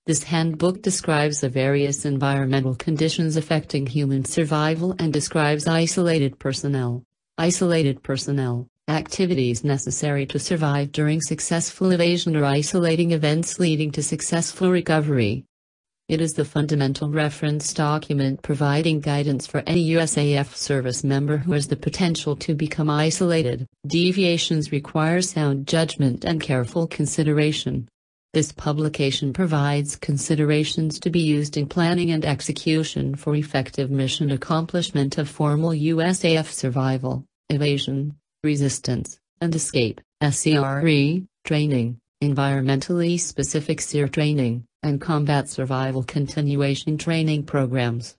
This handbook describes the various environmental conditions affecting human survival and describes isolated personnel, activities necessary to survive during successful evasion or isolating events leading to successful recovery. It is the fundamental reference document providing guidance for any USAF service member who has the potential to become isolated. Deviations require sound judgment and careful consideration. This publication provides considerations to be used in planning and execution for effective mission accomplishment of formal USAF survival, evasion, resistance, and escape, SERE, training, environmentally specific SERE training, and combat survival continuation training programs.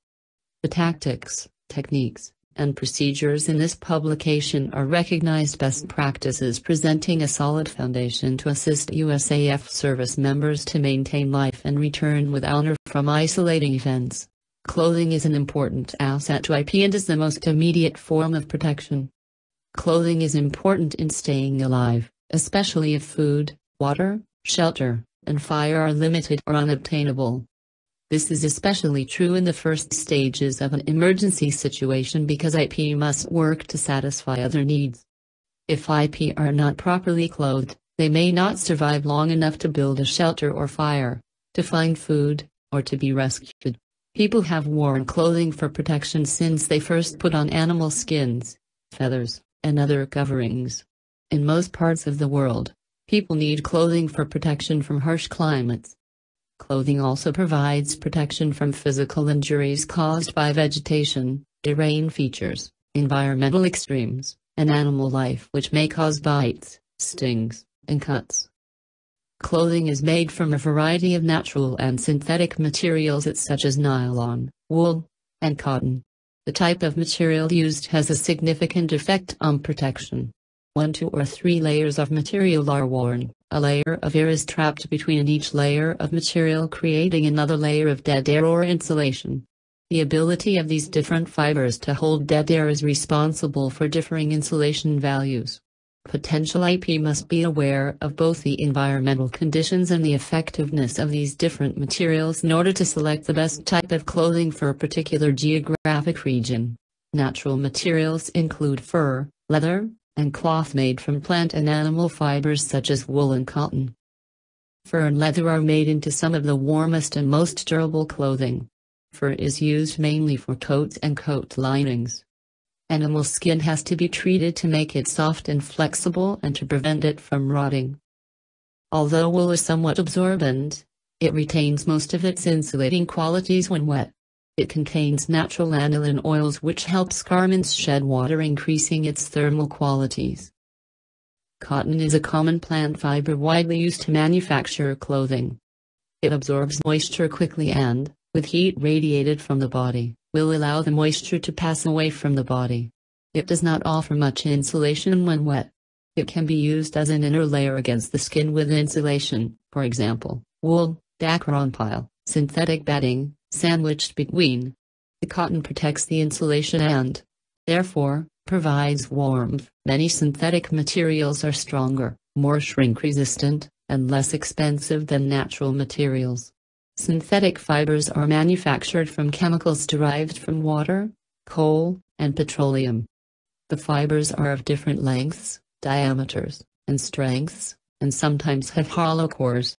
The tactics, techniques, and procedures in this publication are recognized best practices presenting a solid foundation to assist USAF service members to maintain life and return with honor from isolating events. Clothing is an important asset to IP and is the most immediate form of protection. Clothing is important in staying alive, especially if food, water, shelter, and fire are limited or unobtainable. This is especially true in the first stages of an emergency situation because IP must work to satisfy other needs. If IP are not properly clothed, they may not survive long enough to build a shelter or fire, to find food, or to be rescued. People have worn clothing for protection since they first put on animal skins, feathers, and other coverings. In most parts of the world, people need clothing for protection from harsh climates. Clothing also provides protection from physical injuries caused by vegetation, terrain features, environmental extremes, and animal life which may cause bites, stings, and cuts. Clothing is made from a variety of natural and synthetic materials such as nylon, wool, and cotton. The type of material used has a significant effect on protection. 1, 2, or 3 layers of material are worn. A layer of air is trapped between each layer of material, creating another layer of dead air or insulation. The ability of these different fibers to hold dead air is responsible for differing insulation values. Potential IP must be aware of both the environmental conditions and the effectiveness of these different materials in order to select the best type of clothing for a particular geographic region. Natural materials include fur, leather, and cloth made from plant and animal fibers such as wool and cotton. Fur and leather are made into some of the warmest and most durable clothing. Fur is used mainly for coats and coat linings. Animal skin has to be treated to make it soft and flexible and to prevent it from rotting. Although wool is somewhat absorbent, it retains most of its insulating qualities when wet. It contains natural aniline oils which helps garments shed water, increasing its thermal qualities. Cotton is a common plant fiber widely used to manufacture clothing. It absorbs moisture quickly and, with heat radiated from the body, will allow the moisture to pass away from the body. It does not offer much insulation when wet. It can be used as an inner layer against the skin with insulation, for example, wool, dacron pile, synthetic batting, sandwiched between. The cotton protects the insulation and, therefore, provides warmth. Many synthetic materials are stronger, more shrink-resistant, and less expensive than natural materials. Synthetic fibers are manufactured from chemicals derived from water, coal, and petroleum. The fibers are of different lengths, diameters, and strengths, and sometimes have hollow cores.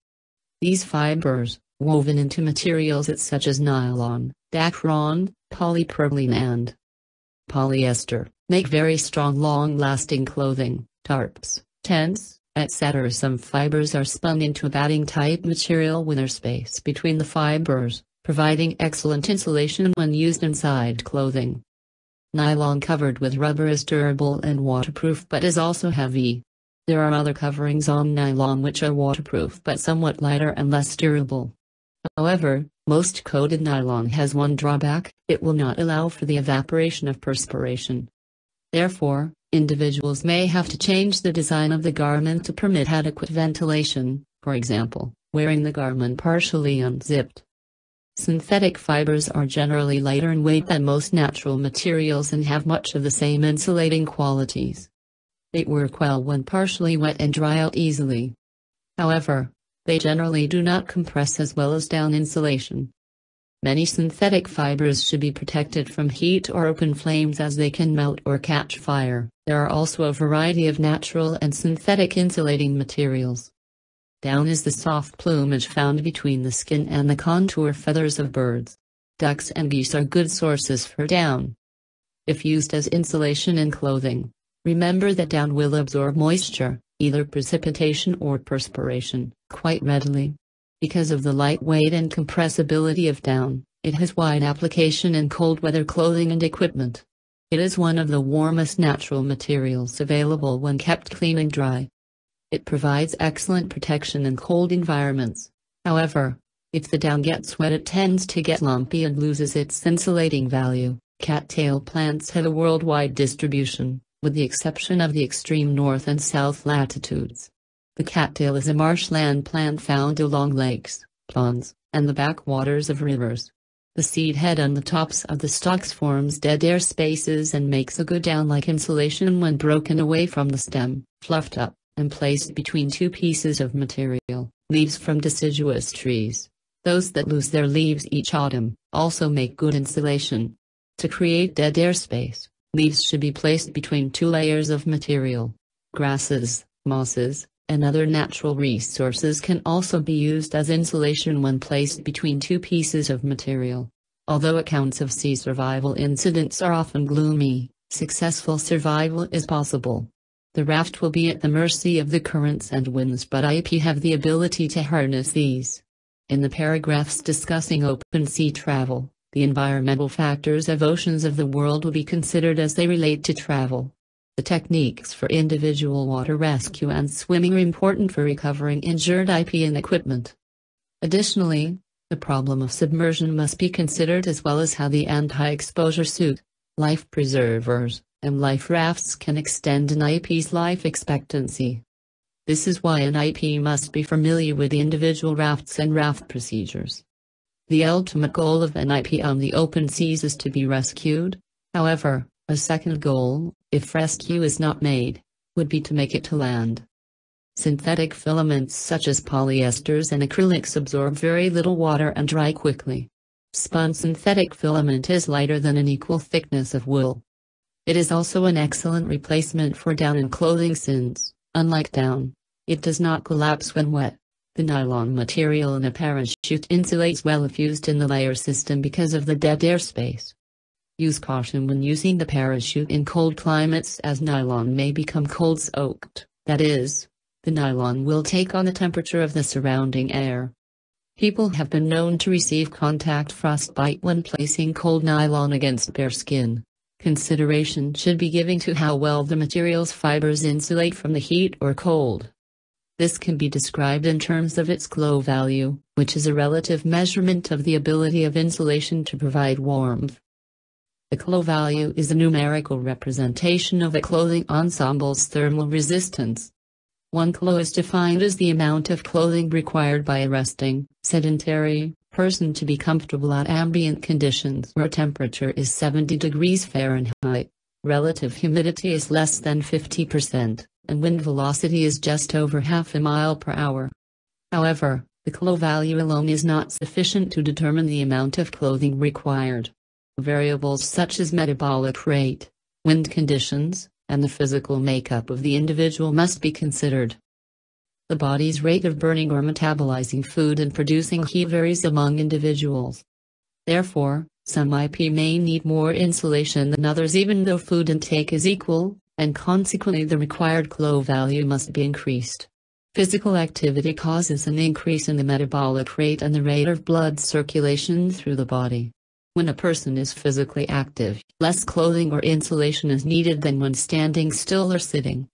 These fibers, woven into materials such as nylon, dacron, polypropylene and polyester, make very strong long-lasting clothing, tarps, tents, etc. Some fibers are spun into a batting-type material with air space between the fibers, providing excellent insulation when used inside clothing. Nylon covered with rubber is durable and waterproof but is also heavy. There are other coverings on nylon which are waterproof but somewhat lighter and less durable. However, most coated nylon has one drawback: it will not allow for the evaporation of perspiration. Therefore, individuals may have to change the design of the garment to permit adequate ventilation, for example, wearing the garment partially unzipped. Synthetic fibers are generally lighter in weight than most natural materials and have much of the same insulating qualities. They work well when partially wet and dry out easily. However, They generally do not compress as well as down insulation. Many synthetic fibers should be protected from heat or open flames as they can melt or catch fire. There are also a variety of natural and synthetic insulating materials. Down is the soft plumage found between the skin and the contour feathers of birds. Ducks and geese are good sources for down. If used as insulation in clothing, remember that down will absorb moisture, either precipitation or perspiration, quite readily. Because of the lightweight and compressibility of down, it has wide application in cold weather clothing and equipment. It is one of the warmest natural materials available when kept clean and dry. It provides excellent protection in cold environments. However, if the down gets wet, it tends to get lumpy and loses its insulating value. Cattail plants have a worldwide distribution, with the exception of the extreme north and south latitudes. The cattail is a marshland plant found along lakes, ponds, and the backwaters of rivers. The seed head on the tops of the stalks forms dead air spaces and makes a good down-like insulation when broken away from the stem, fluffed up, and placed between two pieces of material. Leaves from deciduous trees, those that lose their leaves each autumn, also make good insulation. To create dead air space, leaves should be placed between two layers of material. Grasses, mosses, and other natural resources can also be used as insulation when placed between two pieces of material. Although accounts of sea survival incidents are often gloomy, successful survival is possible. The raft will be at the mercy of the currents and winds, but IP have the ability to harness these. In the paragraphs discussing open sea travel, the environmental factors of oceans of the world will be considered as they relate to travel. The techniques for individual water rescue and swimming are important for recovering injured IP and equipment. Additionally, the problem of submersion must be considered, as well as how the anti-exposure suit, life preservers, and life rafts can extend an IP's life expectancy. This is why an IP must be familiar with the individual rafts and raft procedures. The ultimate goal of an IP on the open seas is to be rescued. However, a second goal, if rescue is not made, would be to make it to land. Synthetic filaments such as polyesters and acrylics absorb very little water and dry quickly. Spun synthetic filament is lighter than an equal thickness of wool. It is also an excellent replacement for down in clothing since, unlike down, it does not collapse when wet. The nylon material in a parachute insulates well if used in the layer system because of the dead air space. Use caution when using the parachute in cold climates, as nylon may become cold soaked, that is, the nylon will take on the temperature of the surrounding air. People have been known to receive contact frostbite when placing cold nylon against bare skin. Consideration should be given to how well the material's fibers insulate from the heat or cold. This can be described in terms of its glow value, which is a relative measurement of the ability of insulation to provide warmth. The glow value is a numerical representation of a clothing ensemble's thermal resistance. 1 glow is defined as the amount of clothing required by a resting, sedentary person to be comfortable at ambient conditions where temperature is 70 degrees Fahrenheit, relative humidity is less than 50%, and wind velocity is just over half a mile per hour. However, the glow value alone is not sufficient to determine the amount of clothing required. Variables such as metabolic rate, wind conditions, and the physical makeup of the individual must be considered. The body's rate of burning or metabolizing food and producing heat varies among individuals. Therefore, some IP may need more insulation than others even though food intake is equal, and consequently the required glow value must be increased. Physical activity causes an increase in the metabolic rate and the rate of blood circulation through the body. When a person is physically active, less clothing or insulation is needed than when standing still or sitting.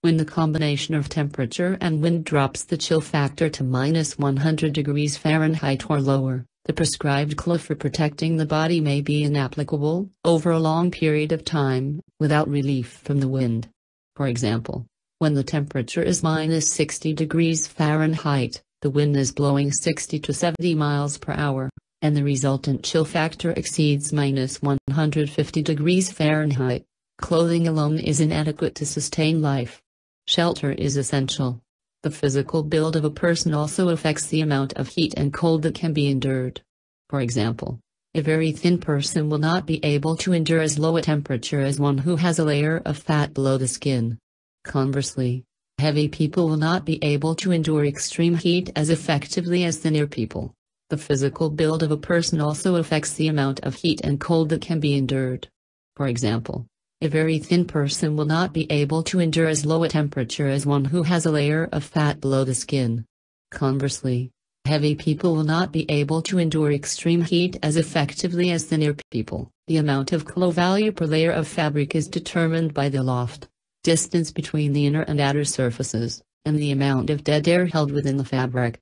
When the combination of temperature and wind drops the chill factor to -100 degrees Fahrenheit or lower, the prescribed glow for protecting the body may be inapplicable over a long period of time, without relief from the wind. For example, when the temperature is -60 degrees Fahrenheit, the wind is blowing 60 to 70 miles per hour, and the resultant chill factor exceeds -150 degrees Fahrenheit. Clothing alone is inadequate to sustain life. Shelter is essential. The physical build of a person also affects the amount of heat and cold that can be endured. For example, a very thin person will not be able to endure as low a temperature as one who has a layer of fat below the skin. Conversely, heavy people will not be able to endure extreme heat as effectively as thinner people. The physical build of a person also affects the amount of heat and cold that can be endured. For example, a very thin person will not be able to endure as low a temperature as one who has a layer of fat below the skin. Conversely, heavy people will not be able to endure extreme heat as effectively as thinner people. The amount of clo value per layer of fabric is determined by the loft distance between the inner and outer surfaces, and the amount of dead air held within the fabric.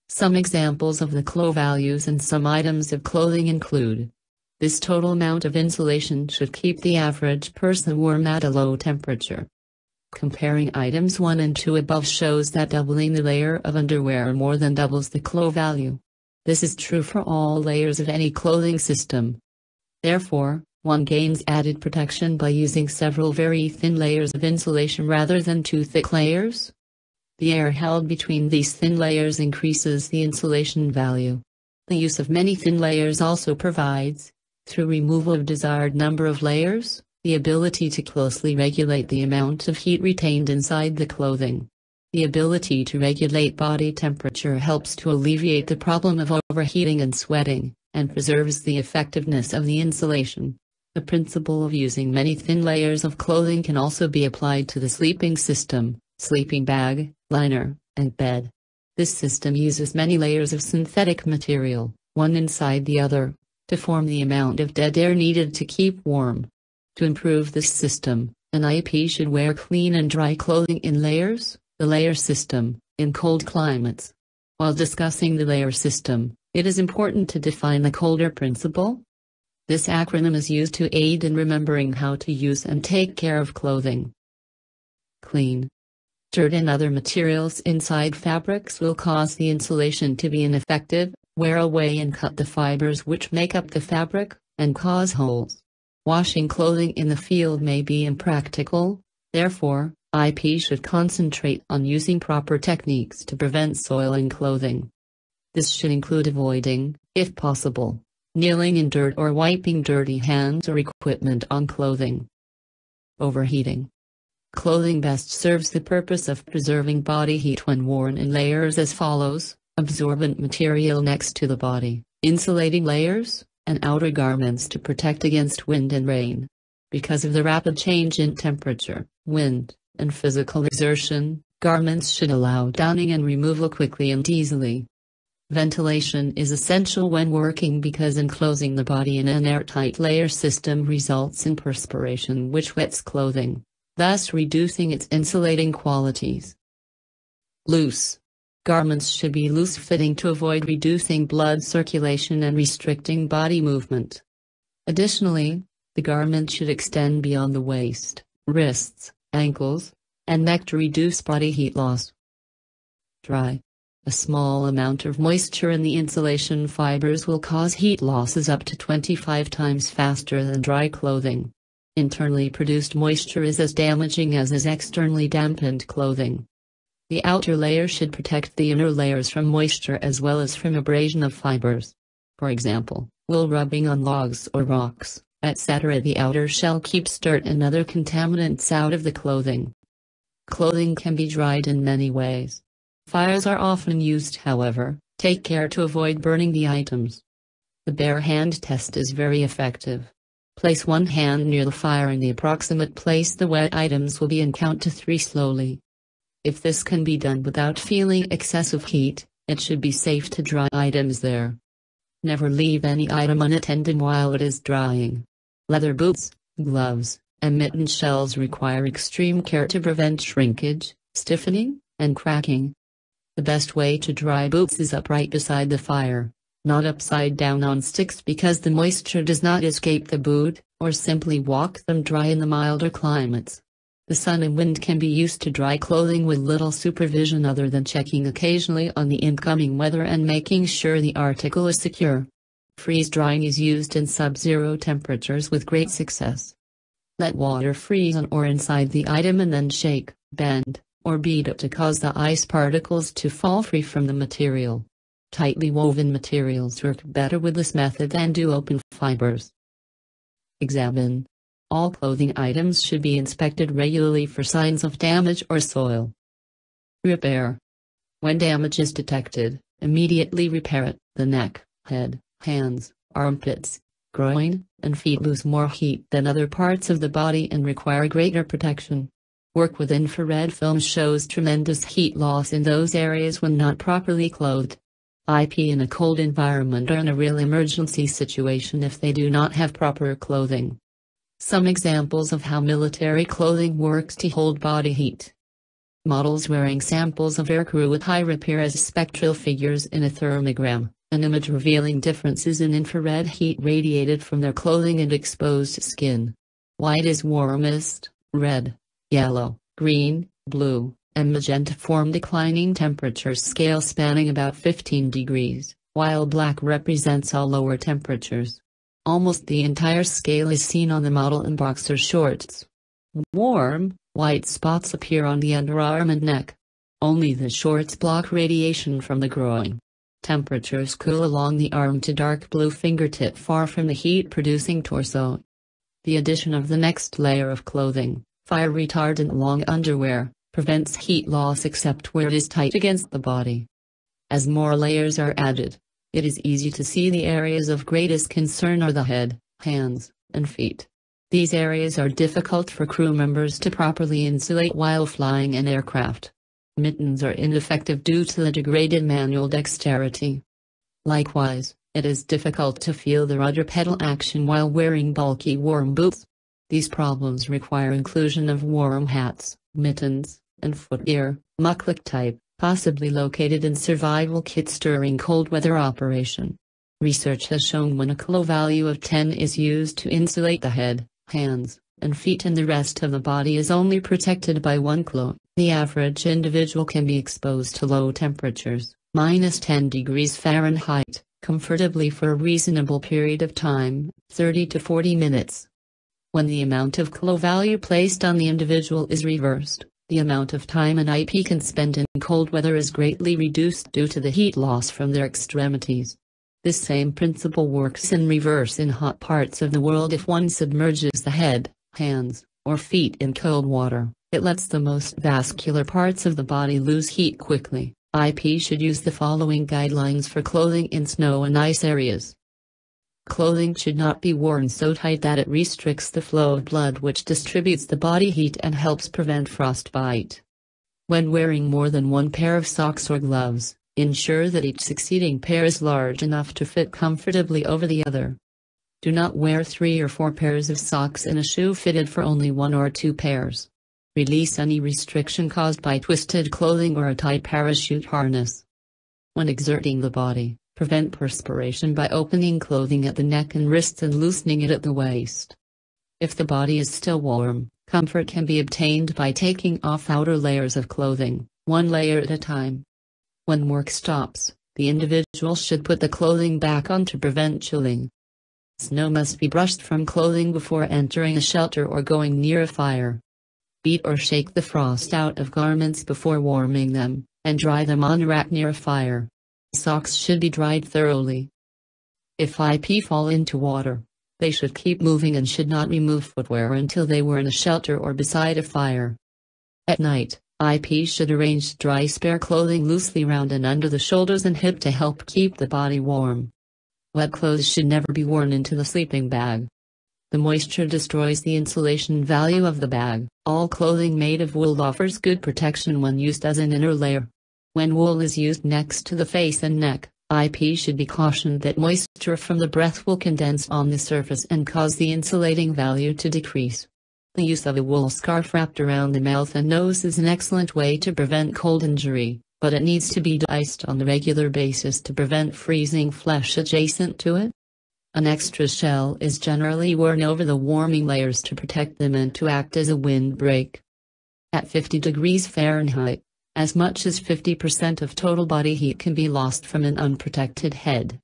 Some examples of the clo values and some items of clothing include: this total amount of insulation should keep the average person warm at a low temperature. Comparing items 1 and 2 above shows that doubling the layer of underwear more than doubles the clo value. This is true for all layers of any clothing system. Therefore, one gains added protection by using several very thin layers of insulation rather than 2 thick layers. The air held between these thin layers increases the insulation value. The use of many thin layers also provides, through removal of desired number of layers, the ability to closely regulate the amount of heat retained inside the clothing. The ability to regulate body temperature helps to alleviate the problem of overheating and sweating, and preserves the effectiveness of the insulation. The principle of using many thin layers of clothing can also be applied to the sleeping system, sleeping bag, liner, and bed. This system uses many layers of synthetic material, one inside the other, to form the amount of dead air needed to keep warm. To improve this system, an IP should wear clean and dry clothing in layers, the layer system, in cold climates. While discussing the layer system, it is important to define the colder principle. This acronym is used to aid in remembering how to use and take care of clothing. Clean. Dirt and other materials inside fabrics will cause the insulation to be ineffective, wear away and cut the fibers which make up the fabric, and cause holes. Washing clothing in the field may be impractical, therefore, IP should concentrate on using proper techniques to prevent soiling clothing. This should include avoiding, if possible, kneeling in dirt or wiping dirty hands or equipment on clothing. Overheating. Clothing best serves the purpose of preserving body heat when worn in layers as follows: absorbent material next to the body, insulating layers, and outer garments to protect against wind and rain. Because of the rapid change in temperature, wind, and physical exertion, garments should allow donning and removal quickly and easily. Ventilation is essential when working because enclosing the body in an airtight layer system results in perspiration which wets clothing, thus reducing its insulating qualities. Loose. Garments should be loose-fitting to avoid reducing blood circulation and restricting body movement. Additionally, the garment should extend beyond the waist, wrists, ankles, and neck to reduce body heat loss. Dry. A small amount of moisture in the insulation fibers will cause heat losses up to 25 times faster than dry clothing. Internally produced moisture is as damaging as is externally dampened clothing. The outer layer should protect the inner layers from moisture as well as from abrasion of fibers. For example, while rubbing on logs or rocks, etc. The outer shell keeps dirt and other contaminants out of the clothing. Clothing can be dried in many ways. Fires are often used, however, take care to avoid burning the items. The bare hand test is very effective. Place one hand near the fire in the approximate place the wet items will be and count to 3 slowly. If this can be done without feeling excessive heat, it should be safe to dry items there. Never leave any item unattended while it is drying. Leather boots, gloves, and mitten shells require extreme care to prevent shrinkage, stiffening, and cracking. The best way to dry boots is upright beside the fire, not upside down on sticks because the moisture does not escape the boot, or simply walk them dry in the milder climates. The sun and wind can be used to dry clothing with little supervision other than checking occasionally on the incoming weather and making sure the article is secure. Freeze drying is used in sub-zero temperatures with great success. Let water freeze on or inside the item and then shake, bend, or beat it to cause the ice particles to fall free from the material. Tightly woven materials work better with this method than do open fibers. Examine. All clothing items should be inspected regularly for signs of damage or soil. Repair. When damage is detected, immediately repair it. The neck, head, hands, armpits, groin, and feet lose more heat than other parts of the body and require greater protection. Work with infrared film shows tremendous heat loss in those areas when not properly clothed. IP in a cold environment are in a real emergency situation if they do not have proper clothing. Some examples of how military clothing works to hold body heat. Models wearing samples of aircrew with high appear as spectral figures in a thermogram, an image revealing differences in infrared heat radiated from their clothing and exposed skin. White is warmest, red, yellow, green, blue, and magenta form declining temperature scale spanning about 15 degrees, while black represents all lower temperatures. Almost the entire scale is seen on the model in boxer shorts. Warm, white spots appear on the underarm and neck. Only the shorts block radiation from the groin. Temperatures cool along the arm to dark blue fingertip far from the heat-producing torso. The addition of the next layer of clothing, fire-retardant long underwear, prevents heat loss except where it is tight against the body. As more layers are added, it is easy to see the areas of greatest concern are the head, hands, and feet. These areas are difficult for crew members to properly insulate while flying an aircraft. Mittens are ineffective due to the degraded manual dexterity. Likewise, it is difficult to feel the rudder pedal action while wearing bulky warm boots. These problems require inclusion of warm hats, mittens, and footgear, muckluck type, possibly located in survival kits during cold weather operation. Research has shown when a kilo value of 10 is used to insulate the head, hands, and feet and the rest of the body is only protected by 1 kilo, the average individual can be exposed to low temperatures, -10 degrees Fahrenheit, comfortably for a reasonable period of time, 30 to 40 minutes. When the amount of kilo value placed on the individual is reversed, the amount of time an IP can spend in cold weather is greatly reduced due to the heat loss from their extremities. This same principle works in reverse in hot parts of the world. If one submerges the head, hands, or feet in cold water, it lets the most vascular parts of the body lose heat quickly. IP should use the following guidelines for clothing in snow and ice areas. Clothing should not be worn so tight that it restricts the flow of blood, which distributes the body heat and helps prevent frostbite. When wearing more than one pair of socks or gloves, ensure that each succeeding pair is large enough to fit comfortably over the other. Do not wear 3 or 4 pairs of socks in a shoe fitted for only 1 or 2 pairs. Release any restriction caused by twisted clothing or a tight parachute harness. When exerting the body, prevent perspiration by opening clothing at the neck and wrists and loosening it at the waist. If the body is still warm, comfort can be obtained by taking off outer layers of clothing, 1 layer at a time. When work stops, the individual should put the clothing back on to prevent chilling. Snow must be brushed from clothing before entering a shelter or going near a fire. Beat or shake the frost out of garments before warming them, and dry them on a rack near a fire. Socks should be dried thoroughly. If IP fall into water, they should keep moving and should not remove footwear until they were in a shelter or beside a fire. At night, IP should arrange dry spare clothing loosely round and under the shoulders and hip to help keep the body warm. Wet clothes should never be worn into the sleeping bag. The moisture destroys the insulation value of the bag. All clothing made of wool offers good protection when used as an inner layer. When wool is used next to the face and neck, IP should be cautioned that moisture from the breath will condense on the surface and cause the insulating value to decrease. The use of a wool scarf wrapped around the mouth and nose is an excellent way to prevent cold injury, but it needs to be de-iced on a regular basis to prevent freezing flesh adjacent to it. An extra shell is generally worn over the warming layers to protect them and to act as a windbreak. At 50 degrees Fahrenheit, as much as 50% of total body heat can be lost from an unprotected head.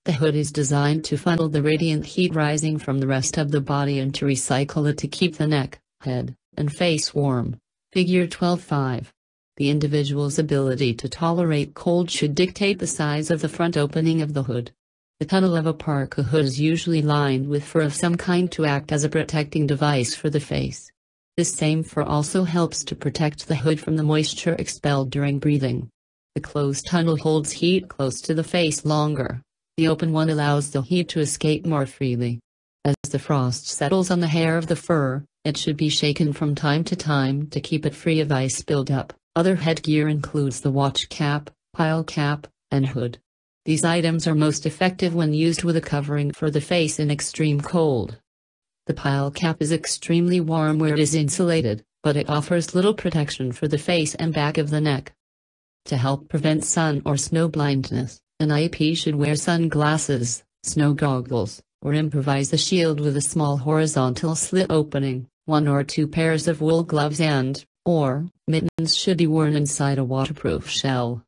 The hood is designed to funnel the radiant heat rising from the rest of the body and to recycle it to keep the neck, head, and face warm. Figure 12.5. The individual's ability to tolerate cold should dictate the size of the front opening of the hood. The tunnel of a parka hood is usually lined with fur of some kind to act as a protecting device for the face. This same fur also helps to protect the hood from the moisture expelled during breathing. The closed tunnel holds heat close to the face longer. The open one allows the heat to escape more freely. As the frost settles on the hair of the fur, it should be shaken from time to time to keep it free of ice buildup. Other headgear includes the watch cap, pile cap, and hood. These items are most effective when used with a covering for the face in extreme cold. The pile cap is extremely warm where it is insulated, but it offers little protection for the face and back of the neck. To help prevent sun or snow blindness, an IP should wear sunglasses, snow goggles, or improvise a shield with a small horizontal slit opening. 1 or 2 pairs of wool gloves or mittens should be worn inside a waterproof shell.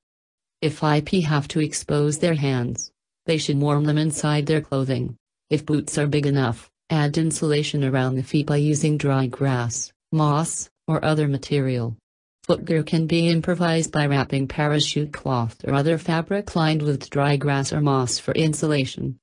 If IP have to expose their hands, they should warm them inside their clothing. If boots are big enough, add insulation around the feet by using dry grass, moss, or other material. Footgear can be improvised by wrapping parachute cloth or other fabric lined with dry grass or moss for insulation.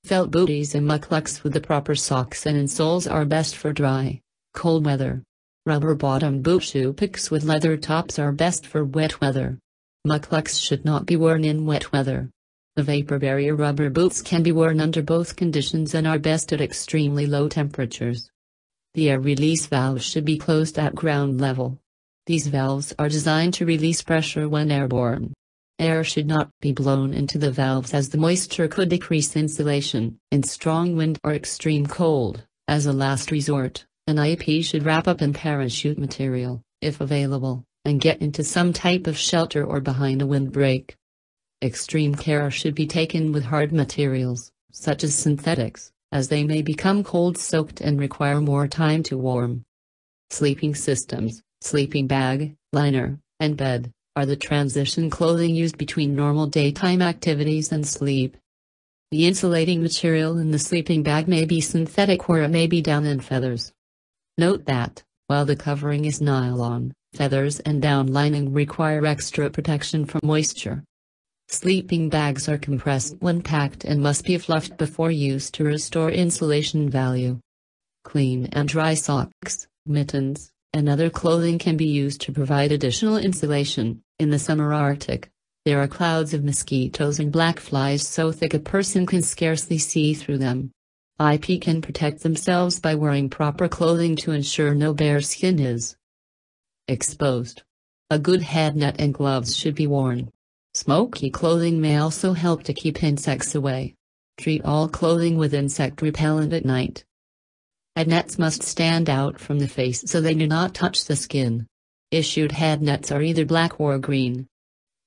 Felt booties and mucklucks with the proper socks and insoles are best for dry, cold weather. Rubber-bottom boot shoe picks with leather tops are best for wet weather. Mucklucks should not be worn in wet weather. The vapor barrier rubber boots can be worn under both conditions and are best at extremely low temperatures. The air release valves should be closed at ground level. These valves are designed to release pressure when airborne. Air should not be blown into the valves as the moisture could decrease insulation. In strong wind or extreme cold, as a last resort, an IP should wrap up in parachute material, if available, and get into some type of shelter or behind a windbreak. Extreme care should be taken with hard materials, such as synthetics, as they may become cold-soaked and require more time to warm. Sleeping systems, sleeping bag, liner, and bed are the transition clothing used between normal daytime activities and sleep. The insulating material in the sleeping bag may be synthetic or it may be down and feathers. Note that, while the covering is nylon, feathers and down lining require extra protection from moisture. Sleeping bags are compressed when packed and must be fluffed before use to restore insulation value. Clean and dry socks, mittens, and other clothing can be used to provide additional insulation. In the summer Arctic, there are clouds of mosquitoes and black flies so thick a person can scarcely see through them. IP can protect themselves by wearing proper clothing to ensure no bare skin is exposed. A good head net and gloves should be worn. Smoky clothing may also help to keep insects away. Treat all clothing with insect repellent at night. Head nets must stand out from the face so they do not touch the skin. Issued head nets are either black or green.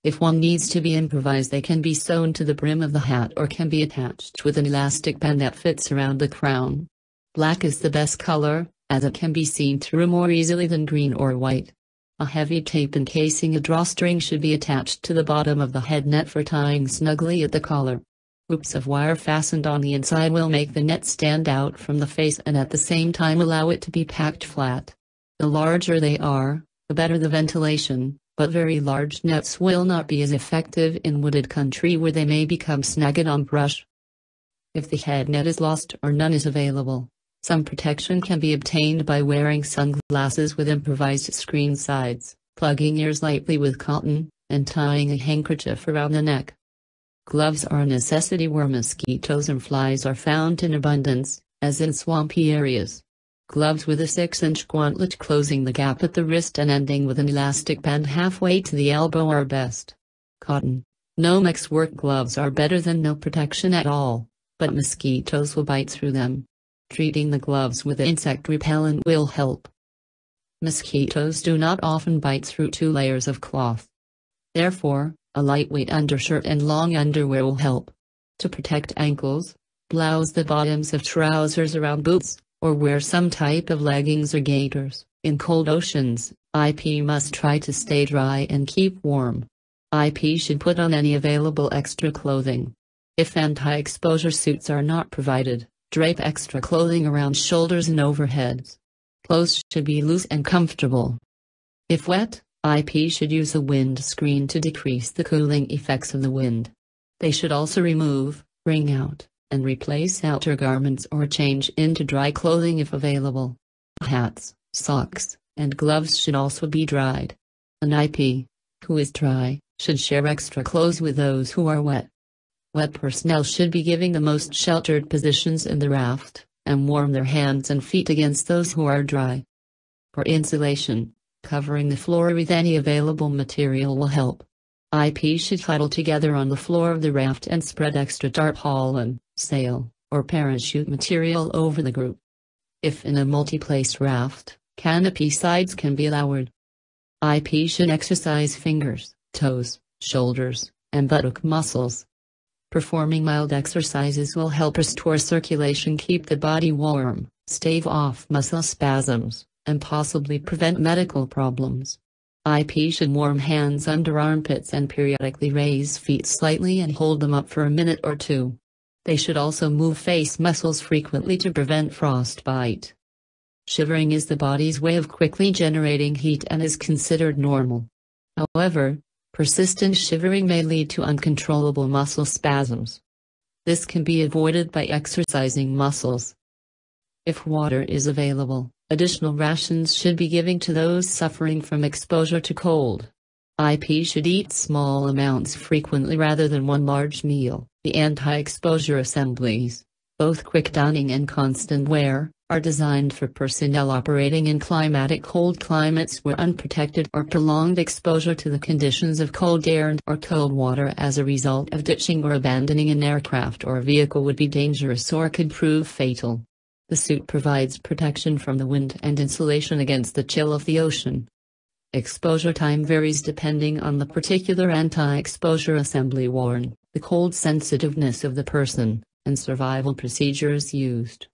If one needs to be improvised, they can be sewn to the brim of the hat or can be attached with an elastic band that fits around the crown. Black is the best color, as it can be seen through more easily than green or white. A heavy tape encasing a drawstring should be attached to the bottom of the head net for tying snugly at the collar. Hoops of wire fastened on the inside will make the net stand out from the face and at the same time allow it to be packed flat. The larger they are, the better the ventilation, but very large nets will not be as effective in wooded country where they may become snagged on brush. If the head net is lost or none is available, some protection can be obtained by wearing sunglasses with improvised screen sides, plugging ears lightly with cotton, and tying a handkerchief around the neck. Gloves are a necessity where mosquitoes and flies are found in abundance, as in swampy areas. Gloves with a 6-inch gauntlet closing the gap at the wrist and ending with an elastic band halfway to the elbow are best. Cotton, Nomex work gloves are better than no protection at all, but mosquitoes will bite through them. Treating the gloves with insect repellent will help. Mosquitoes do not often bite through 2 layers of cloth. Therefore, a lightweight undershirt and long underwear will help. To protect ankles, blouse the bottoms of trousers around boots, or wear some type of leggings or gaiters. In cold oceans, IP must try to stay dry and keep warm. IP should put on any available extra clothing. If anti-exposure suits are not provided, drape extra clothing around shoulders and overheads. Clothes should be loose and comfortable. If wet, IP should use a wind screen to decrease the cooling effects of the wind. They should also remove, wring out, and replace outer garments or change into dry clothing if available. Hats, socks, and gloves should also be dried. An IP, who is dry, should share extra clothes with those who are wet. Wet personnel should be giving the most sheltered positions in the raft, and warm their hands and feet against those who are dry. For insulation, covering the floor with any available material will help. IP should huddle together on the floor of the raft and spread extra tarpaulin, sail, or parachute material over the group. If in a multi-place raft, canopy sides can be lowered. IP should exercise fingers, toes, shoulders, and buttock muscles. Performing mild exercises will help restore circulation, keep the body warm, stave off muscle spasms, and possibly prevent medical problems. IP should warm hands under armpits and periodically raise feet slightly and hold them up for a minute or two. They should also move face muscles frequently to prevent frostbite. Shivering is the body's way of quickly generating heat and is considered normal. However, persistent shivering may lead to uncontrollable muscle spasms. This can be avoided by exercising muscles. If water is available, additional rations should be given to those suffering from exposure to cold. IP should eat small amounts frequently rather than one large meal. The anti-exposure assemblies, both quick donning and constant wear, are designed for personnel operating in climatic cold climates where unprotected or prolonged exposure to the conditions of cold air or cold water as a result of ditching or abandoning an aircraft or vehicle would be dangerous or could prove fatal. The suit provides protection from the wind and insulation against the chill of the ocean. Exposure time varies depending on the particular anti-exposure assembly worn, the cold sensitiveness of the person, and survival procedures used.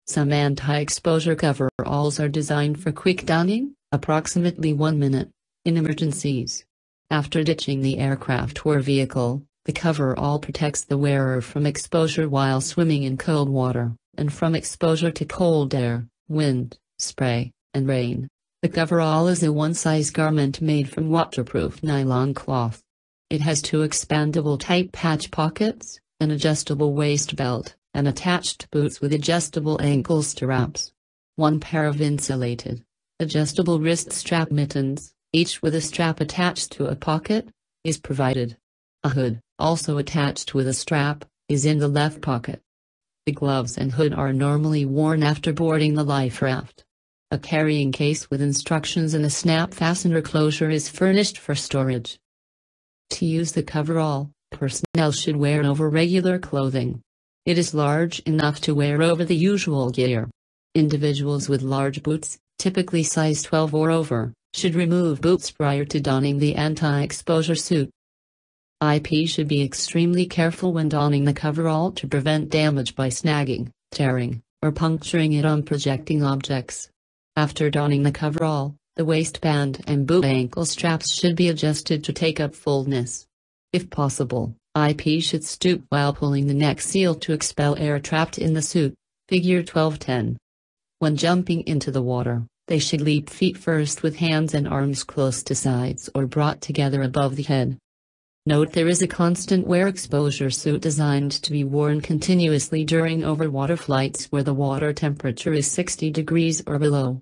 Some anti-exposure coveralls are designed for quick donning, approximately 1 minute, in emergencies. After ditching the aircraft or vehicle, the coverall protects the wearer from exposure while swimming in cold water, and from exposure to cold air, wind, spray, and rain. The coverall is a one-size garment made from waterproof nylon cloth. It has 2 expandable type patch pockets, an adjustable waist belt, and attached boots with adjustable ankle straps. 1 pair of insulated, adjustable wrist strap mittens, each with a strap attached to a pocket, is provided. A hood, also attached with a strap, is in the left pocket. The gloves and hood are normally worn after boarding the life raft. A carrying case with instructions and a snap fastener closure is furnished for storage. To use the coverall, personnel should wear it over regular clothing. It is large enough to wear over the usual gear. Individuals with large boots, typically size 12 or over, should remove boots prior to donning the anti-exposure suit. IP should be extremely careful when donning the coverall to prevent damage by snagging, tearing, or puncturing it on projecting objects. After donning the coverall, the waistband and boot ankle straps should be adjusted to take up fullness. If possible, IP should stoop while pulling the neck seal to expel air trapped in the suit, figure 1210. When jumping into the water, they should leap feet first with hands and arms close to sides or brought together above the head. Note there is a constant wear exposure suit designed to be worn continuously during overwater flights where the water temperature is 60 degrees or below.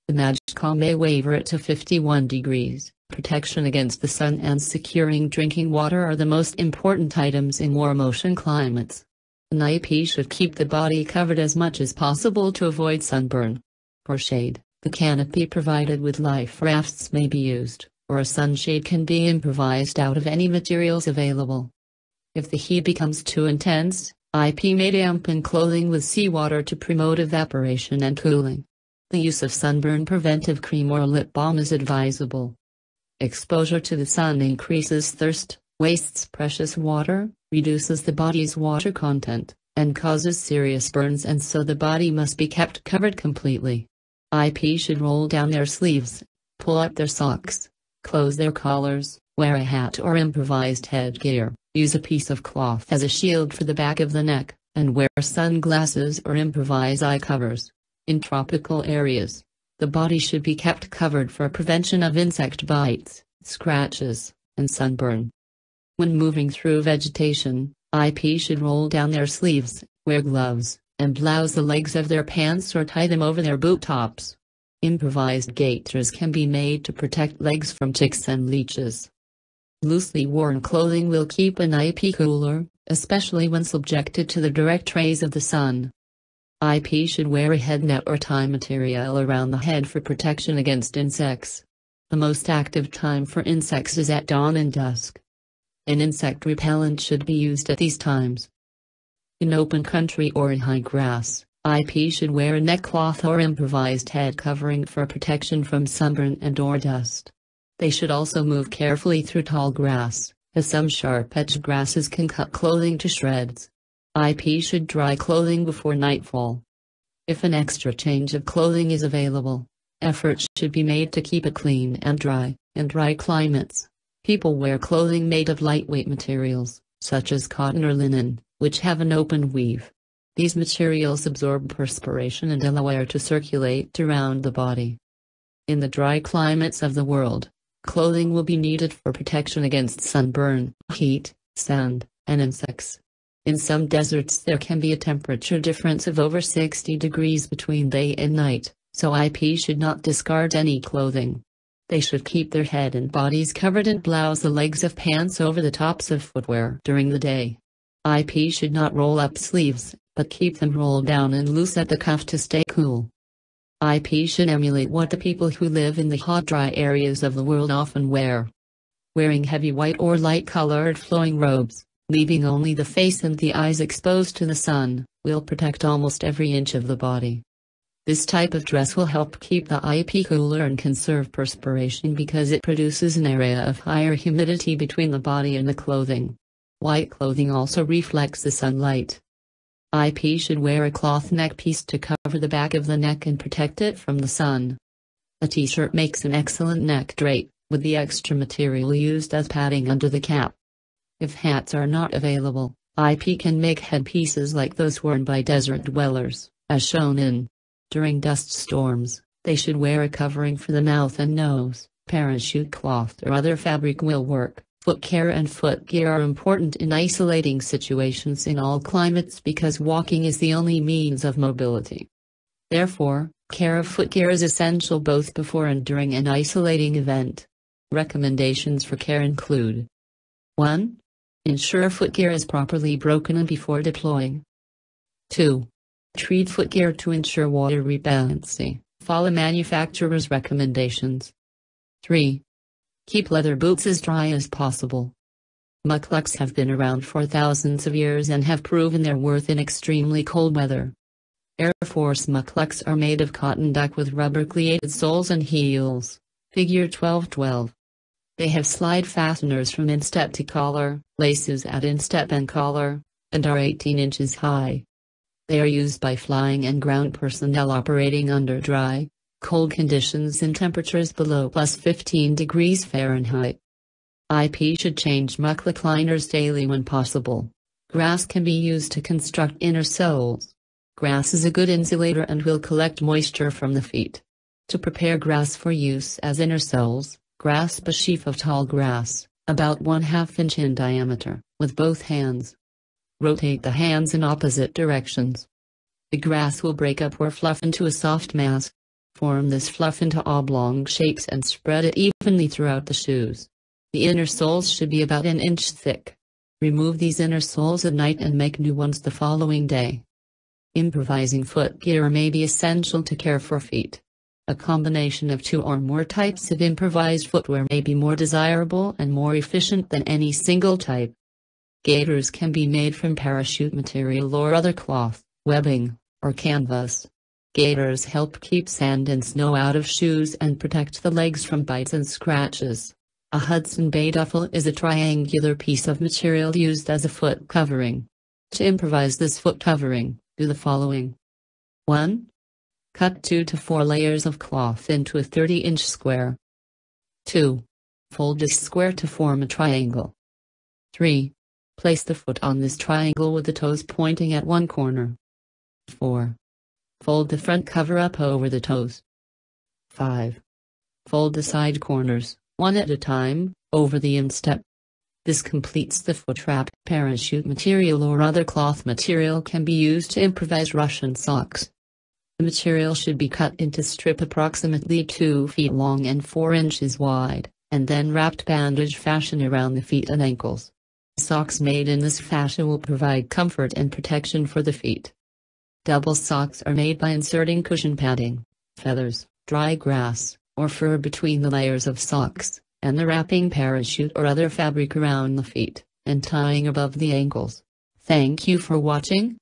The Magicom may waver it to 51 degrees. Protection against the sun and securing drinking water are the most important items in warm ocean climates. An IP should keep the body covered as much as possible to avoid sunburn. For shade, the canopy provided with life rafts may be used, or a sunshade can be improvised out of any materials available. If the heat becomes too intense, IP may dampen clothing with seawater to promote evaporation and cooling. The use of sunburn preventive cream or lip balm is advisable. Exposure to the sun increases thirst, wastes precious water, reduces the body's water content, and causes serious burns, and so the body must be kept covered completely. IP should roll down their sleeves, pull up their socks, close their collars, wear a hat or improvised headgear, use a piece of cloth as a shield for the back of the neck, and wear sunglasses or improvise eye covers. In tropical areas, The body should be kept covered for prevention of insect bites, scratches, and sunburn. When moving through vegetation, IP should roll down their sleeves, wear gloves, and blouse the legs of their pants or tie them over their boot tops. Improvised gaiters can be made to protect legs from ticks and leeches. Loosely worn clothing will keep an IP cooler, especially when subjected to the direct rays of the sun. IP should wear a head net or tie material around the head for protection against insects. The most active time for insects is at dawn and dusk. An insect repellent should be used at these times. In open country or in high grass, IP should wear a neckcloth or improvised head covering for protection from sunburn and/or dust. They should also move carefully through tall grass, as some sharp-edged grasses can cut clothing to shreds. IP should dry clothing before nightfall. If an extra change of clothing is available, efforts should be made to keep it clean and dry. In dry climates, people wear clothing made of lightweight materials, such as cotton or linen, which have an open weave. These materials absorb perspiration and allow air to circulate around the body. In the dry climates of the world, clothing will be needed for protection against sunburn, heat, sand, and insects. In some deserts there can be a temperature difference of over 60 degrees between day and night, so IP should not discard any clothing. They should keep their head and bodies covered and blouse the legs of pants over the tops of footwear during the day. IP should not roll up sleeves, but keep them rolled down and loose at the cuff to stay cool. IP should emulate what the people who live in the hot dry areas of the world often wear. Wearing heavy white or light-colored flowing robes, leaving only the face and the eyes exposed to the sun, will protect almost every inch of the body. This type of dress will help keep the IP cooler and conserve perspiration because it produces an area of higher humidity between the body and the clothing. White clothing also reflects the sunlight. IP should wear a cloth neck piece to cover the back of the neck and protect it from the sun. A t-shirt makes an excellent neck drape, with the extra material used as padding under the cap. If hats are not available, IP can make headpieces like those worn by desert dwellers, as shown in. During dust storms, they should wear a covering for the mouth and nose. Parachute cloth or other fabric will work. Foot care and foot gear are important in isolating situations in all climates because walking is the only means of mobility. Therefore, care of foot gear is essential both before and during an isolating event. Recommendations for care include: 1. Ensure footgear is properly broken before deploying. 2. Treat footgear to ensure water repellency. Follow manufacturer's recommendations. 3. Keep leather boots as dry as possible. Mukluks have been around for thousands of years and have proven their worth in extremely cold weather. Air Force mukluks are made of cotton duck with rubber-cleated soles and heels. Figure 1212. They have slide fasteners from instep to collar, laces at instep and collar, and are 18 inches high. They are used by flying and ground personnel operating under dry, cold conditions in temperatures below +15 degrees Fahrenheit. IP should change mukluk liners daily when possible. Grass can be used to construct inner soles. Grass is a good insulator and will collect moisture from the feet. To prepare grass for use as inner soles, grasp a sheaf of tall grass, about 1/2 inch in diameter, with both hands. Rotate the hands in opposite directions. The grass will break up or fluff into a soft mass. Form this fluff into oblong shapes and spread it evenly throughout the shoes. The inner soles should be about an inch thick. Remove these inner soles at night and make new ones the following day. Improvising foot gear may be essential to care for feet. A combination of 2 or more types of improvised footwear may be more desirable and more efficient than any single type. Gaiters can be made from parachute material or other cloth, webbing, or canvas. Gaiters help keep sand and snow out of shoes and protect the legs from bites and scratches. A Hudson Bay duffel is a triangular piece of material used as a foot covering. To improvise this foot covering, do the following. 1. Cut 2 to 4 layers of cloth into a 30-inch square. 2. Fold this square to form a triangle. 3. Place the foot on this triangle with the toes pointing at one corner. 4. Fold the front cover up over the toes. 5. Fold the side corners, one at a time, over the instep. This completes the foot wrap. Parachute material or other cloth material can be used to improvise Russian socks. The material should be cut into strip approximately 2 feet long and 4 inches wide, and then wrapped bandage fashion around the feet and ankles. Socks made in this fashion will provide comfort and protection for the feet. Double socks are made by inserting cushion padding, feathers, dry grass, or fur between the layers of socks, and the wrapping parachute or other fabric around the feet, and tying above the ankles. Thank you for watching.